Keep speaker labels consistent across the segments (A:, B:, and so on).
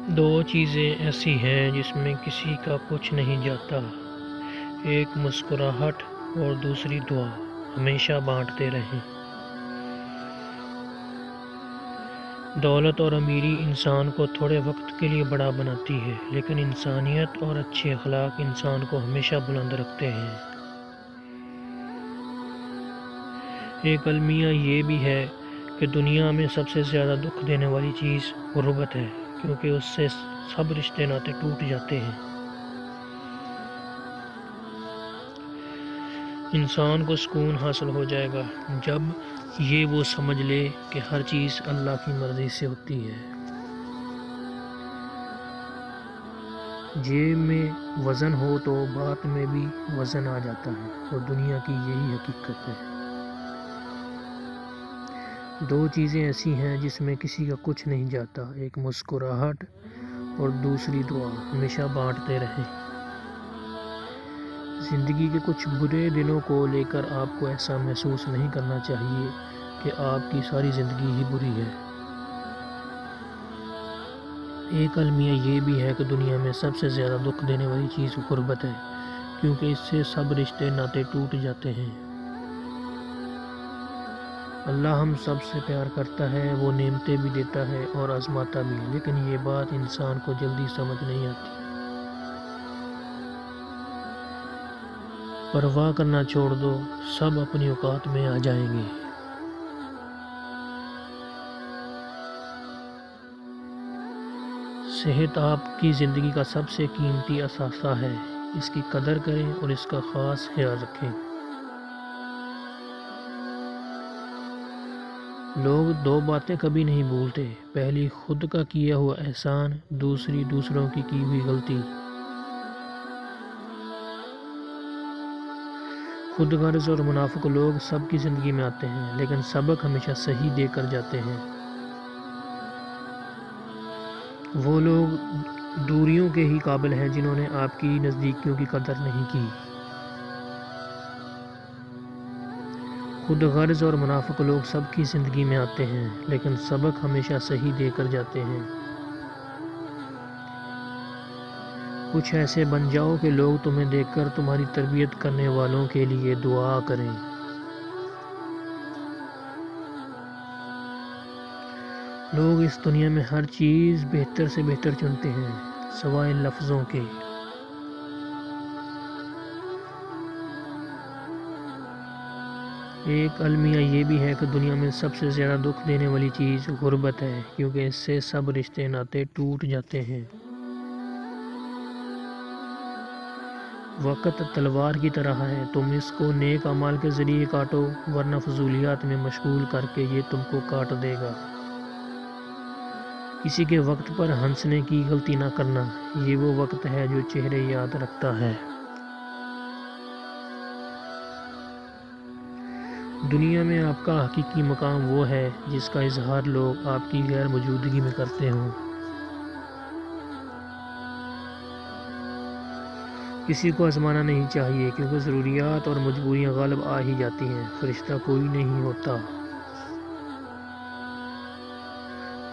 A: دو چیزیں ایسی ہیں جس میں کسی کا کچھ نہیں جاتا، ایک مسکراہٹ اور دوسری دعا، ہمیشہ بانٹتے رہیں۔ دولت اور امیری انسان کو تھوڑے وقت کے لیے بڑا بناتی ہے، لیکن انسانیت اور اچھے اخلاق انسان کو ہمیشہ بلند رکھتے ہیں۔ ایک المیہ یہ بھی ہے کہ دنیا میں سب سے زیادہ دکھ دینے والی چیز غربت ہے، کیونکہ اس سے سب رشتے ناطے ٹوٹ جاتے ہیں۔ انسان کو سکون حاصل ہو جائے گا جب یہ وہ سمجھ لے کہ ہر چیز اللہ کی مرضی سے ہوتی ہے۔ جیب میں وزن ہو تو بات میں بھی وزن آ جاتا ہے، اور دنیا کی یہی حقیقت ہے۔ دو چیزیں ایسی ہیں جس میں کسی کا کچھ نہیں جاتا، ایک مسکراہٹ اور دوسری دعا، ہمیشہ بانٹتے رہیں۔ زندگی کے کچھ برے دنوں کو لے کر آپ کو ایسا محسوس نہیں کرنا چاہیے کہ آپ کی ساری زندگی ہی بری ہے۔ ایک المیہ یہ بھی ہے کہ دنیا میں سب سے زیادہ دکھ دینے والی چیز غربت ہے، کیونکہ اس سے سب رشتے ناطے ٹوٹ جاتے ہیں۔ اللہ ہم سب سے پیار کرتا ہے، وہ نعمتیں بھی دیتا ہے اور آزماتا بھی، لیکن یہ بات انسان کو جلدی سمجھ نہیں آتی۔ پرواہ کرنا چھوڑ دو، سب اپنی اوقات میں آ جائیں گے۔ صحت آپ کی زندگی کا سب سے قیمتی اثاثہ ہے، اس کی قدر کریں اور اس کا خاص خیال رکھیں۔ لوگ دو باتیں کبھی نہیں بھولتے، پہلی خود کا کیا ہوا احسان، دوسری دوسروں کی ہوئی غلطی۔ خود غرض اور منافق لوگ سب کی زندگی میں آتے ہیں، لیکن سبق ہمیشہ صحیح دے کر جاتے ہیں۔ وہ لوگ دوریوں کے ہی قابل ہیں جنہوں نے آپ کی نزدیکیوں کی قدر نہیں کی۔ خود غرض اور منافق لوگ سب کی زندگی میں آتے ہیں، لیکن سبق ہمیشہ صحیح دے کر جاتے ہیں۔ کچھ ایسے بن جاؤ کہ لوگ تمہیں دیکھ کر تمہاری تربیت کرنے والوں کے لیے دعا کریں۔ لوگ اس دنیا میں ہر چیز بہتر سے بہتر چنتے ہیں، سوائے لفظوں کے۔ ایک المیہ یہ بھی ہے کہ دنیا میں سب سے زیادہ دکھ دینے والی چیز غربت ہے، کیونکہ اس سے سب رشتے ناطے ٹوٹ جاتے ہیں۔ وقت تلوار کی طرح ہے، تم اس کو نیک اعمال کے ذریعے کاٹو، ورنہ فضولیات میں مشغول کر کے یہ تم کو کاٹ دے گا۔ کسی کے وقت پر ہنسنے کی غلطی نہ کرنا، یہ وہ وقت ہے جو چہرے یاد رکھتا ہے۔ دنیا میں آپ کا حقیقی مقام وہ ہے جس کا اظہار لوگ آپ کی غیر موجودگی میں کرتے ہوں۔ کسی کو آزمانا نہیں چاہیے، کیونکہ ضروریات اور مجبوریاں غالب آ ہی جاتی ہیں، فرشتہ کوئی نہیں ہوتا۔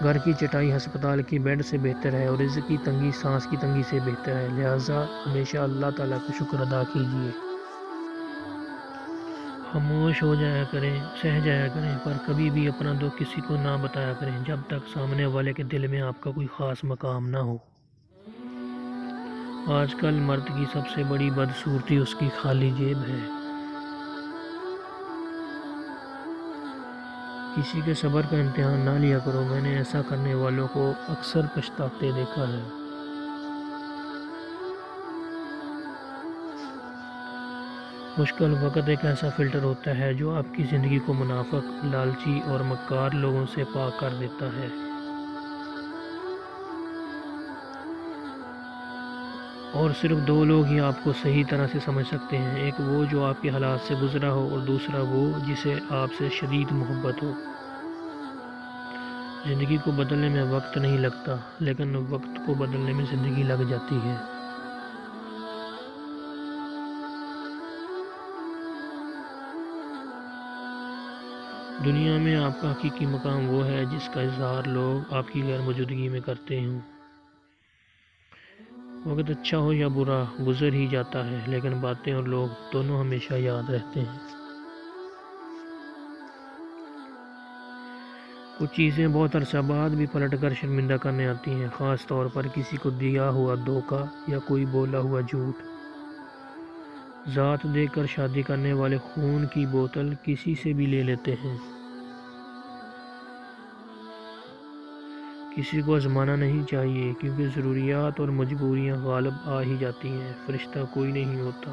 A: گھر کی چٹائی ہسپتال کی بیڈ سے بہتر ہے، اور رزق کی تنگی سانس کی تنگی سے بہتر ہے، لہٰذا ہمیشہ اللہ تعالیٰ کا شکر ادا کیجیے۔ خاموش ہو جایا کریں، سہ جایا کریں، پر کبھی بھی اپنا دکھ کسی کو نہ بتایا کریں جب تک سامنے والے کے دل میں آپ کا کوئی خاص مقام نہ ہو۔ آج کل مرد کی سب سے بڑی بدصورتی اس کی خالی جیب ہے۔ کسی کے صبر کا امتحان نہ لیا کرو، میں نے ایسا کرنے والوں کو اکثر پچھتاتے دیکھا ہے۔ مشکل وقت ایک ایسا فلٹر ہوتا ہے جو آپ کی زندگی کو منافق، لالچی اور مکار لوگوں سے پاک کر دیتا ہے۔ اور صرف دو لوگ ہی آپ کو صحیح طرح سے سمجھ سکتے ہیں، ایک وہ جو آپ کے حالات سے گزرا ہو، اور دوسرا وہ جسے آپ سے شدید محبت ہو۔ زندگی کو بدلنے میں وقت نہیں لگتا، لیکن وقت کو بدلنے میں زندگی لگ جاتی ہے۔ دنیا میں آپ کا حقیقی مقام وہ ہے جس کا اظہار لوگ آپ کی غیر موجودگی میں کرتے ہوں۔ وقت اچھا ہو یا برا گزر ہی جاتا ہے، لیکن باتیں اور لوگ دونوں ہمیشہ یاد رہتے ہیں۔ کچھ چیزیں بہت عرصہ بعد بھی پلٹ کر شرمندہ کرنے آتی ہیں، خاص طور پر کسی کو دیا ہوا دھوکہ یا کوئی بولا ہوا جھوٹ۔ ذات دیکھ کر شادی کرنے والے خون کی بوتل کسی سے بھی لے لیتے ہیں۔ کسی کو آزمانا نہیں چاہیے، کیونکہ ضروریات اور مجبوریاں غالب آ ہی جاتی ہیں، فرشتہ کوئی نہیں ہوتا۔